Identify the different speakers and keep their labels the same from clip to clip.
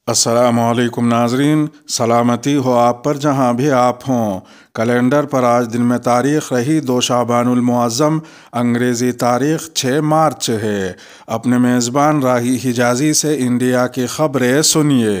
Speaker 1: السلام علیکم ناظرین، سلامتی ہو آپ پر جہاں بھی آپ ہوں۔ کیلنڈر پر آج دن میں تاریخ رہی 2 شعبان المعظم، انگریزی تاریخ 6 مارچ ہے۔ اپنے میزبان راہی حجازی سے انڈیا کی خبریں سنیے۔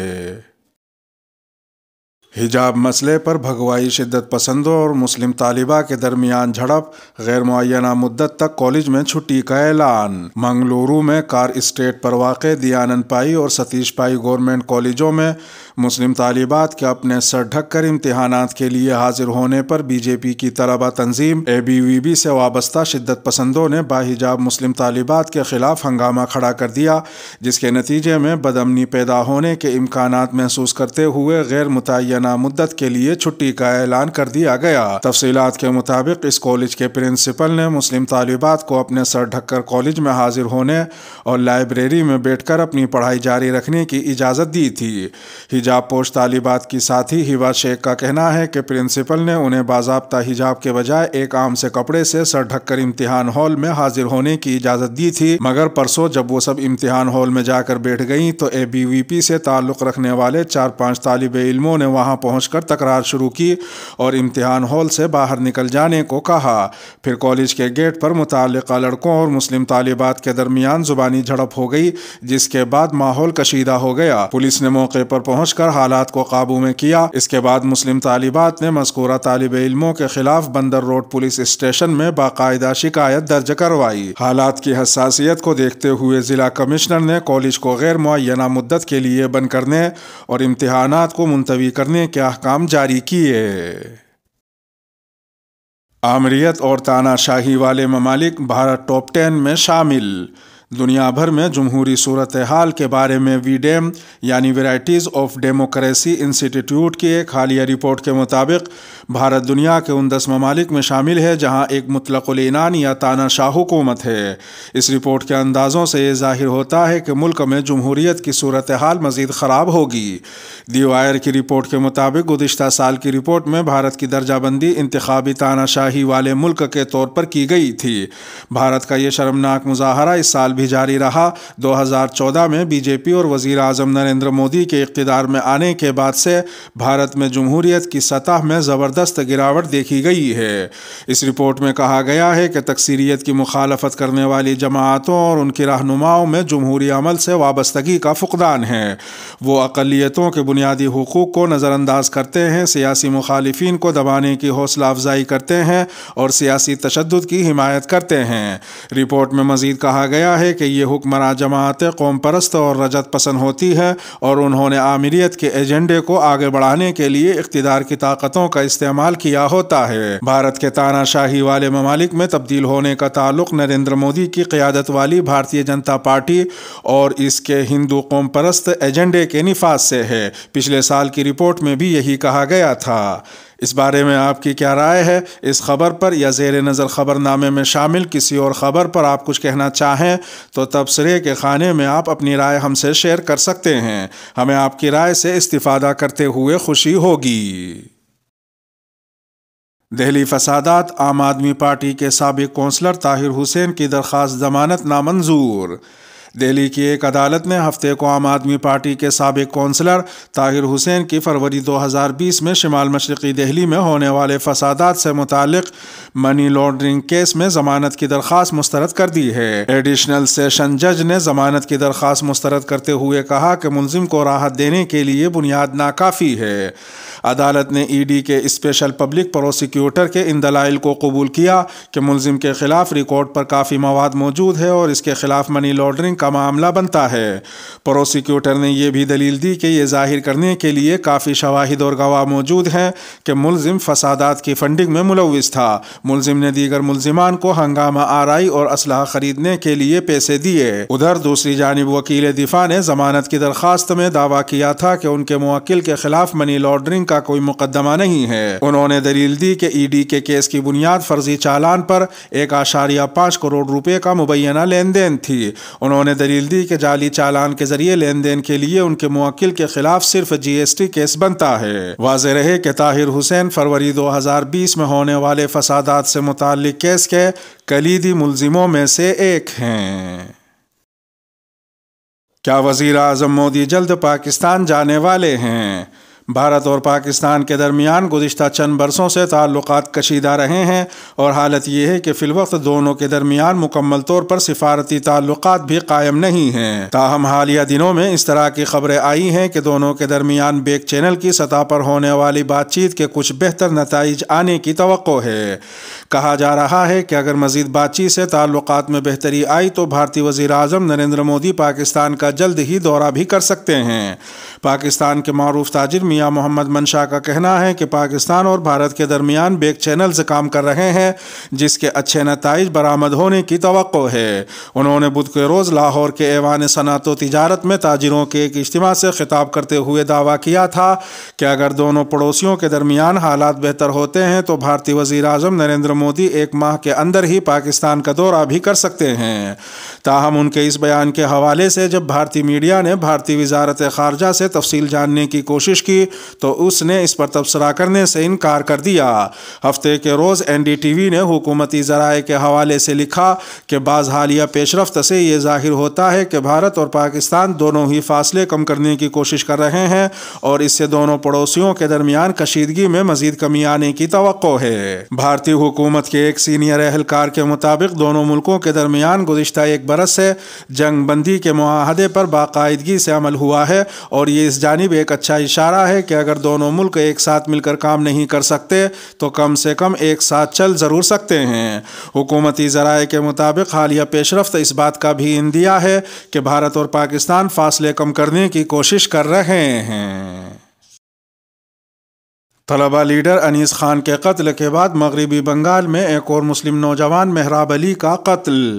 Speaker 1: حجاب مسئلے پر بھگوائی شدت پسندوں اور مسلم طالبہ کے درمیان جھڑپ، غیر معینہ مدت تک کالج میں چھٹی کا اعلان۔ منگلورو میں کار اسٹریٹ پر واقع دیانند پائی اور ستیش پائی گورنمنٹ کالجوں میں مسلم طالبات کے اپنے سر ڈھک کر امتحانات کے لیے حاضر ہونے پر بی جے پی کی طلبہ تنظیم ABVP سے وابستہ شدت پسندوں نے باحجاب مسلم طالبات کے خلاف ہنگامہ کھڑا کر دیا، جس کے نتیجے میں بدامنی پیدا ہونے کے امکانات محسوس کرتے ہوئے غیر متعینہ مدت کے لیے چھٹی کا اعلان کر دیا گیا۔ تفصیلات کے مطابق اس کالج کے پرنسپل نے مسلم طالبات کو اپنے سر ڈھک کر کالج میں حاضر ہونے اور لائبریری میں بیٹھ کر اپنی پڑھائی جاری رکھنے کی اجازت دی تھی۔ حجاب پوش طالبات کی ساتھی ہبا شیخ کا کہنا ہے کہ پرنسپل نے انہیں باضابطہ حجاب کے بجائے ایک عام سے کپڑے سے سر ڈھک کر امتحان ہال میں حاضر ہونے کی اجازت دی تھی، مگر پرسوں جب وہ سب امتحان ہال میں جا کر بیٹھ گئیں تو ABVP سے تعلق رکھنے والے 4-5 طالب علموں نے وہاں پہنچ کر تکرار شروع کی اور امتحان ہال سے باہر نکل جانے کو کہا۔ پھر کالج کے گیٹ پر متعلقہ لڑکوں اور مسلم طالبات کے درمیان زبانی جھڑپ ہو گئی، جس کے بعد ماحول کشیدہ ہو گیا۔ پولیس نے موقع پر پہنچ کر حالات کو قابو میں کیا۔ اس کے بعد مسلم طالبات نے مذکورہ طالب علموں کے خلاف بندر روڈ پولیس اسٹیشن میں باقاعدہ شکایت درج کروائی۔ حالات کی حساسیت کو دیکھتے ہوئے ضلع کمشنر نے کالج کو غیر معینہ مدت کے لیے بند کرنے اور امتحانات کو ملتوی کرنے کے احکام جاری کیے۔ آمریت اور تانا شاہی والے ممالک بھارت ٹاپ 10 میں شامل۔ دنیا بھر میں جمہوری صورتحال کے بارے میں ویڈیم یعنی ویرائٹیز آف ڈیموکریسی انسٹی ٹیوٹ کی ایک حالیہ رپورٹ کے مطابق بھارت دنیا کے ان 10 ممالک میں شامل ہے جہاں ایک مطلق العنان یا تانا شاہ حکومت ہے۔ اس رپورٹ کے اندازوں سے یہ ظاہر ہوتا ہے کہ ملک میں جمہوریت کی صورتحال مزید خراب ہوگی۔ دی وائر کی رپورٹ کے مطابق گزشتہ سال کی رپورٹ میں بھارت کی درجہ بندی انتخابی تانا شاہی والے ملک کے طور پر کی گئی تھی۔ بھارت کا یہ شرمناک مظاہرہ اس سال بھی جاری رہا۔ 2014 میں بی جے پی اور وزیر اعظم نریندر مودی کے اقتدار میں آنے کے بعد سے بھارت میں جمہوریت کی سطح میں زبردست گراوٹ دیکھی گئی ہے۔ اس رپورٹ میں کہا گیا ہے کہ تکثیریت کی مخالفت کرنے والی جماعتوں اور ان کی رہنماؤں میں جمہوری عمل سے وابستگی کا فقدان ہے۔ وہ اقلیتوں کے بنیادی حقوق کو نظر انداز کرتے ہیں، سیاسی مخالفین کو دبانے کی حوصلہ افزائی کرتے ہیں اور سیاسی تشدد کی حمایت کرتے ہیں۔ رپورٹ میں مزید کہا گیا ہے کہ یہ حکمراں جماعتیں قوم پرست اور رجت پسند ہوتی ہیں اور انہوں نے آمریت کے ایجنڈے کو آگے بڑھانے کے لیے اقتدار کی طاقتوں کا استعمال کیا ہوتا ہے۔ بھارت کے تانا شاہی والے ممالک میں تبدیل ہونے کا تعلق نریندر مودی کی قیادت والی بھارتیہ جنتا پارٹی اور اس کے ہندو قوم پرست ایجنڈے کے نفاذ سے ہے۔ پچھلے سال کی رپورٹ میں بھی یہی کہا گیا تھا۔ اس بارے میں آپ کی کیا رائے ہے؟ اس خبر پر یا زیر نظر خبر نامے میں شامل کسی اور خبر پر آپ کچھ کہنا چاہیں تو تبصرے کے خانے میں آپ اپنی رائے ہم سے شیئر کر سکتے ہیں۔ ہمیں آپ کی رائے سے استفادہ کرتے ہوئے خوشی ہوگی۔ دہلی فسادات، عام آدمی پارٹی کے سابق کونسلر طاہر حسین کی درخواست ضمانت نامنظور۔ دہلی کی ایک عدالت نے ہفتے کو عام آدمی پارٹی کے سابق کونسلر طاہر حسین کی فروری 2020 میں شمال مشرقی دہلی میں ہونے والے فسادات سے متعلق منی لانڈرنگ کیس میں ضمانت کی درخواست مسترد کر دی ہے۔ ایڈیشنل سیشن جج نے ضمانت کی درخواست مسترد کرتے ہوئے کہا کہ ملزم کو راحت دینے کے لیے بنیاد ناکافی ہے۔ عدالت نے ED کے اسپیشل پبلک پروسیکیوٹر کے ان دلائل کو قبول کیا کہ ملزم کے خلاف ریکارڈ پر کافی مواد موجود ہے اور اس کے خلاف منی لانڈرنگ کا معاملہ بنتا ہے۔ پروسیکیوٹر نے یہ بھی دلیل دی کہ یہ ظاہر کرنے کے لیے کافی شواہد اور گواہ موجود ہیں کہ ملزم فسادات کی فنڈنگ میں ملوث تھا۔ ملزم نے دیگر ملزمان کو ہنگامہ آرائی اور اسلحہ خریدنے کے لیے پیسے دیے۔ ادھر دوسری جانب وکیل دفاع نے ضمانت کی درخواست میں دعویٰ کیا تھا کہ ان کے موکل کے خلاف منی لانڈرنگ کا کوئی مقدمہ نہیں ہے۔ انہوں نے دلیل دی کہ ED کے کیس کی بنیاد فرضی چالان پر 1.5 کروڑ روپے کا مبینہ لین دین تھی۔ انہوں نے دلیل دی کہ جعلی چالان کے ذریعے لین دین کے لیے ان کے موکل کے خلاف صرف GST کیس بنتا ہے۔ واضح رہے کہ طاہر حسین فروری 2020 میں ہونے والے فسادات سے متعلق کیس کے کلیدی ملزموں میں سے ایک ہیں۔ کیا وزیر اعظم مودی جلد پاکستان جانے والے ہیں؟ بھارت اور پاکستان کے درمیان گزشتہ چند برسوں سے تعلقات کشیدہ رہے ہیں اور حالت یہ ہے کہ فی الوقت دونوں کے درمیان مکمل طور پر سفارتی تعلقات بھی قائم نہیں ہیں۔ تاہم حالیہ دنوں میں اس طرح کی خبریں آئی ہیں کہ دونوں کے درمیان بیک چینل کی سطح پر ہونے والی بات چیت کے کچھ بہتر نتائج آنے کی توقع ہے۔ کہا جا رہا ہے کہ اگر مزید بات چیت سے تعلقات میں بہتری آئی تو بھارتی وزیر اعظم نریندر مودی پاکستان کا جلد ہی دورہ بھی کر سکتے ہیں۔ پاکستان کے معروف تاجر میاں محمد منشا کا کہنا ہے کہ پاکستان اور بھارت کے درمیان بیک چینلز کام کر رہے ہیں جس کے اچھے نتائج برآمد ہونے کی توقع ہے۔ انہوں نے بدھ کے روز لاہور کے ایوان صنعت و تجارت میں تاجروں کے ایک اجتماع سے خطاب کرتے ہوئے دعویٰ کیا تھا کہ اگر دونوں پڑوسیوں کے درمیان حالات بہتر ہوتے ہیں تو بھارتی وزیر اعظم نریندر مودی ایک ماہ کے اندر ہی پاکستان کا دورہ بھی کر سکتے ہیں۔ تاہم ان کے اس بیان کے حوالے سے جب بھارتی میڈیا نے بھارتی وزارت خارجہ سے تفصیل جاننے کی کوشش کی تو اس نے اس پر تبصرہ کرنے سے انکار کر دیا۔ ہفتے کے روز NDTV نے حکومتی ذرائع کے حوالے سے لکھا کہ بعض حالیہ پیش رفت سے یہ ظاہر ہوتا ہے کہ بھارت اور پاکستان دونوں ہی فاصلے کم کرنے کی کوشش کر رہے ہیں اور اس سے دونوں پڑوسیوں کے درمیان کشیدگی میں مزید کمی آنے کی توقع ہے۔ بھارتی حکومت کے ایک سینئر اہلکار کے مطابق دونوں ملکوں کے درمیان گزشتہ ایک برس سے جنگ بندی کے معاہدے پر باقاعدگی سے عمل ہوا ہے اور یہ اس جانب ایک اچھا اشارہ ہے کہ اگر دونوں ملک ایک ساتھ مل کر کام نہیں کر سکتے تو کم سے کم ایک ساتھ چل ضرور سکتے ہیں۔ حکومتی ذرائع کے مطابق حالیہ پیش رفت اس بات کا بھی اندیا ہے کہ بھارت اور پاکستان فاصلے کم کرنے کی کوشش کر رہے ہیں۔ طلبہ لیڈر انیس خان کے قتل کے بعد مغربی بنگال میں ایک اور مسلم نوجوان مہراب علی کا قتل۔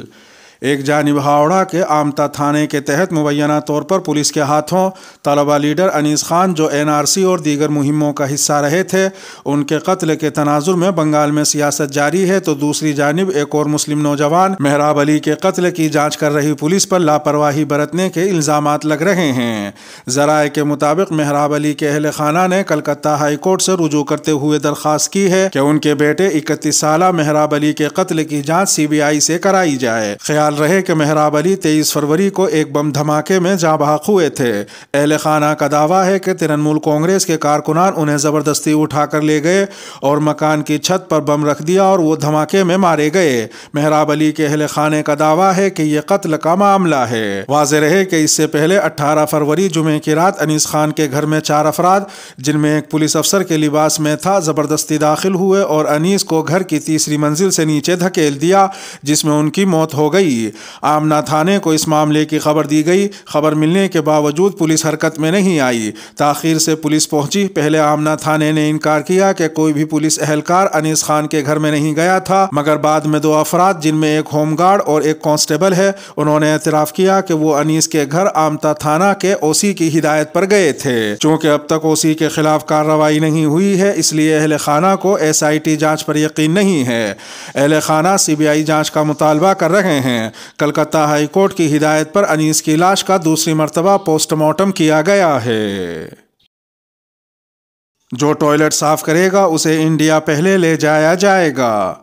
Speaker 1: ایک جانب ہاوڑہ کے آمتا تھانے کے تحت مبینہ طور پر پولیس کے ہاتھوں طلبہ لیڈر انیس خان جو NRC اور دیگر مہموں کا حصہ رہے تھے ان کے قتل کے تناظر میں بنگال میں سیاست جاری ہے تو دوسری جانب ایک اور مسلم نوجوان مہراب علی کے قتل کی جانچ کر رہی پولیس پر لاپرواہی برتنے کے الزامات لگ رہے ہیں۔ ذرائع کے مطابق مہراب علی کے اہل خانہ نے کلکتہ ہائی کورٹ سے رجوع کرتے ہوئے درخواست کی ہے کہ ان کے بیٹے 31 سالہ مہراب علی کے قتل کی جانچ CBI سے کرائی جائے۔ خیال رہے کہ مہراب علی 23 فروری کو ایک بم دھماکے میں جاں بحق ہوئے تھے۔ اہل خانہ کا دعویٰ ہے کہ ترنمول کانگریس کے کارکنان انہیں زبردستی اٹھا کر لے گئے اور مکان کی چھت پر بم رکھ دیا اور وہ دھماکے میں مارے گئے۔ مہراب علی کے اہل خانہ کا دعویٰ ہے کہ یہ قتل کا معاملہ ہے۔ واضح رہے کہ اس سے پہلے 18 فروری جمعے کی رات انیس خان کے گھر میں 4 افراد جن میں ایک پولیس افسر کے لباس میں تھا زبردستی داخل ہوئے اور انیس کو گھر کی تیسری منزل سے نیچے دھکیل دیا جس میں ان کی موت ہو گئی۔ آمنا تھانے کو اس معاملے کی خبر دی گئی۔ خبر ملنے کے باوجود پولیس حرکت میں نہیں آئی۔ تاخیر سے پولیس پہنچی۔ پہلے آمنا تھانے نے انکار کیا کہ کوئی بھی پولیس اہلکار انیس خان کے گھر میں نہیں گیا تھا، مگر بعد میں 2 افراد جن میں ایک ہوم گارڈ اور ایک کانسٹیبل ہے انہوں نے اعتراف کیا کہ وہ انیس کے گھر آمتا تھانہ کے OC کی ہدایت پر گئے تھے۔ چونکہ اب تک OC کے خلاف کارروائی نہیں ہوئی ہے اس لیے اہل خانہ کو SIT جانچ پر یقین نہیں ہے۔ اہل خانہ CBI جانچ کا مطالبہ کر رہے ہیں۔ کلکتہ ہائی کورٹ کی ہدایت پر انیس کی لاش کا دوسری مرتبہ پوسٹ مارٹم کیا گیا ہے۔ جو ٹوائلٹ صاف کرے گا اسے انڈیا پہلے لے جایا جائے گا۔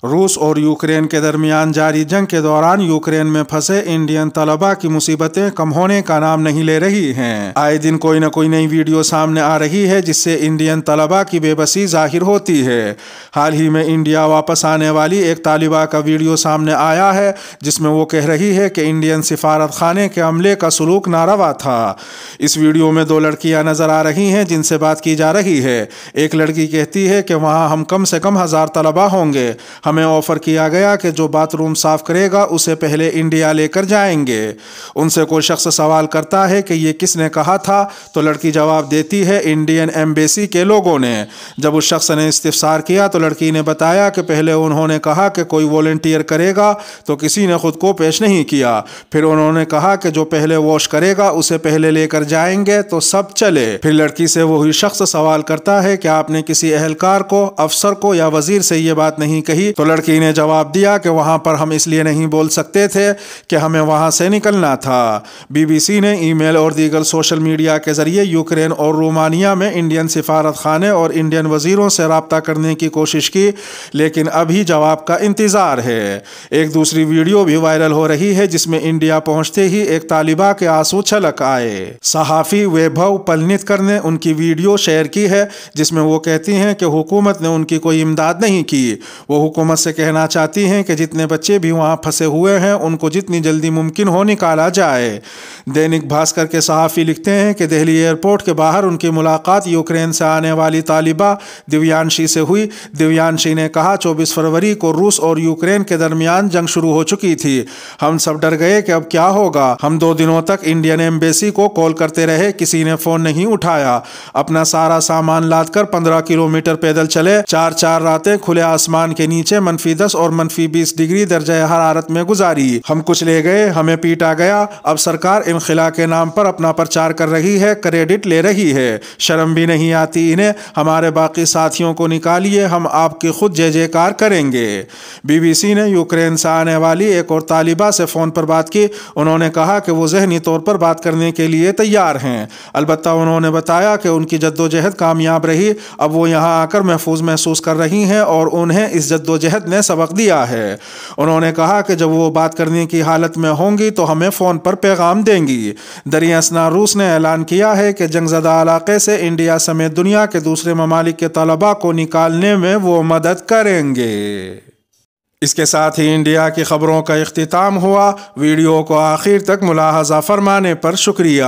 Speaker 1: روس اور یوکرین کے درمیان جاری جنگ کے دوران یوکرین میں پھنسے انڈین طلباء کی مصیبتیں کم ہونے کا نام نہیں لے رہی ہیں۔ آئے دن کوئی نہ کوئی نئی ویڈیو سامنے آ رہی ہے جس سے انڈین طلباء کی بے بسی ظاہر ہوتی ہے۔ حال ہی میں انڈیا واپس آنے والی ایک طالبہ کا ویڈیو سامنے آیا ہے جس میں وہ کہہ رہی ہے کہ انڈین سفارت خانے کے عملے کا سلوک ناروا تھا۔ اس ویڈیو میں 2 لڑکیاں نظر آ رہی ہیں جن سے بات کی جا رہی ہے۔ ایک لڑکی کہتی ہے کہ وہاں ہم کم سے کم 1000 طلباء ہوں گے، ہمیں آفر کیا گیا کہ جو باتھ روم صاف کرے گا اسے پہلے انڈیا لے کر جائیں گے۔ ان سے کوئی شخص سوال کرتا ہے کہ یہ کس نے کہا تھا تو لڑکی جواب دیتی ہے انڈین ایمبیسی کے لوگوں نے۔ جب اس شخص نے استفسار کیا تو لڑکی نے بتایا کہ پہلے انہوں نے کہا کہ کوئی والنٹیئر کرے گا تو کسی نے خود کو پیش نہیں کیا، پھر انہوں نے کہا کہ جو پہلے واش کرے گا اسے پہلے لے کر جائیں گے تو سب چلے۔ پھر لڑکی سے وہی شخص سوال کرتا ہے کہ آپ نے کسی اہلکار کو، افسر کو یا وزیر سے یہ بات نہیں کہی؟ تو تو لڑکی نے جواب دیا کہ وہاں پر ہم اس لیے نہیں بول سکتے تھے کہ ہمیں وہاں سے نکلنا تھا۔ BBC نے ای میل اور دیگر سوشل میڈیا کے ذریعے یوکرین اور رومانیہ میں انڈین سفارت خانے اور انڈین وزیروں سے رابطہ کرنے کی کوشش کی، لیکن ابھی جواب کا انتظار ہے۔ ایک دوسری ویڈیو بھی وائرل ہو رہی ہے جس میں انڈیا پہنچتے ہی ایک طالبہ کے آنسو چھلک آئے۔ صحافی ویبھو پلنیتکر نے ان کی ویڈیو شیئر کی ہے جس میں وہ کہتی ہیں کہ حکومت نے ان کی کوئی امداد نہیں کی۔ وہ حکومت سے کہنا چاہتی ہیں کہ جتنے بچے بھی وہاں پھنسے ہوئے ہیں ان کو جتنی جلدی ممکن ہو نکالا جائے۔ دینک بھاسکر کے صحافی لکھتے ہیں کہ دہلی ایئرپورٹ کے باہر ان کی ملاقات یوکرین سے آنے والی طالبہ دیویانشی سے ہوئی۔ دیویانشی نے کہا 24 فروری کو روس اور یوکرین کے درمیان جنگ شروع ہو چکی تھی۔ ہم سب ڈر گئے کہ اب کیا ہوگا۔ ہم 2 دنوں تک انڈین ایمبیسی کو کال کرتے رہے، کسی نے فون نہیں اٹھایا۔ اپنا سارا سامان لاد کر 15 کلومیٹر پیدل چلے۔ 4 راتیں کھلے آسمان کے نیچے -10 اور -20 ڈگری درجہ حرارت میں گزاری۔ ہم کچھ لے گئے، ہمیں پیٹا گیا۔ اب سرکار انخلا کے نام پر اپنا پرچار کر رہی ہے، کریڈٹ لے رہی ہے۔ شرم بھی نہیں آتی انہیں۔ ہمارے باقی ساتھیوں کو نکالیے، ہم آپ کی خود جے جے کار کریں گے۔ BBC نے یوکرین سے آنے والی ایک اور طالبہ سے فون پر بات کی۔ انہوں نے کہا کہ وہ ذہنی طور پر بات کرنے کے لیے تیار ہیں، البتہ انہوں نے بتایا کہ ان کی جدوجہد کامیاب رہی۔ اب وہ یہاں آ کر محفوظ محسوس کر رہی ہیں اور انہیں اس جدوجہد نے سبق دیا ہے۔ انہوں نے کہا کہ جب وہ بات کرنے کی حالت میں ہوں گی تو ہمیں فون پر پیغام دیں گی۔ دریں اثنا روس نے اعلان کیا ہے کہ جنگ زدہ علاقے سے انڈیا سمیت دنیا کے دوسرے ممالک کے طلباء کو نکالنے میں وہ مدد کریں گے۔ اس کے ساتھ ہی انڈیا کی خبروں کا اختتام ہوا۔ ویڈیو کو آخر تک ملاحظہ فرمانے پر شکریہ،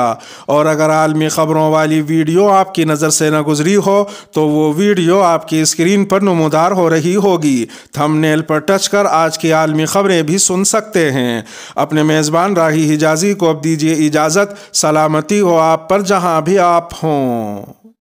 Speaker 1: اور اگر عالمی خبروں والی ویڈیو آپ کی نظر سے نہ گزری ہو تو وہ ویڈیو آپ کی اسکرین پر نمودار ہو رہی ہوگی۔ تھم نیل پر ٹچ کر آج کی عالمی خبریں بھی سن سکتے ہیں۔ اپنے میزبان راہی حجازی کو اب دیجیے اجازت۔ سلامتی ہو آپ پر جہاں بھی آپ ہوں۔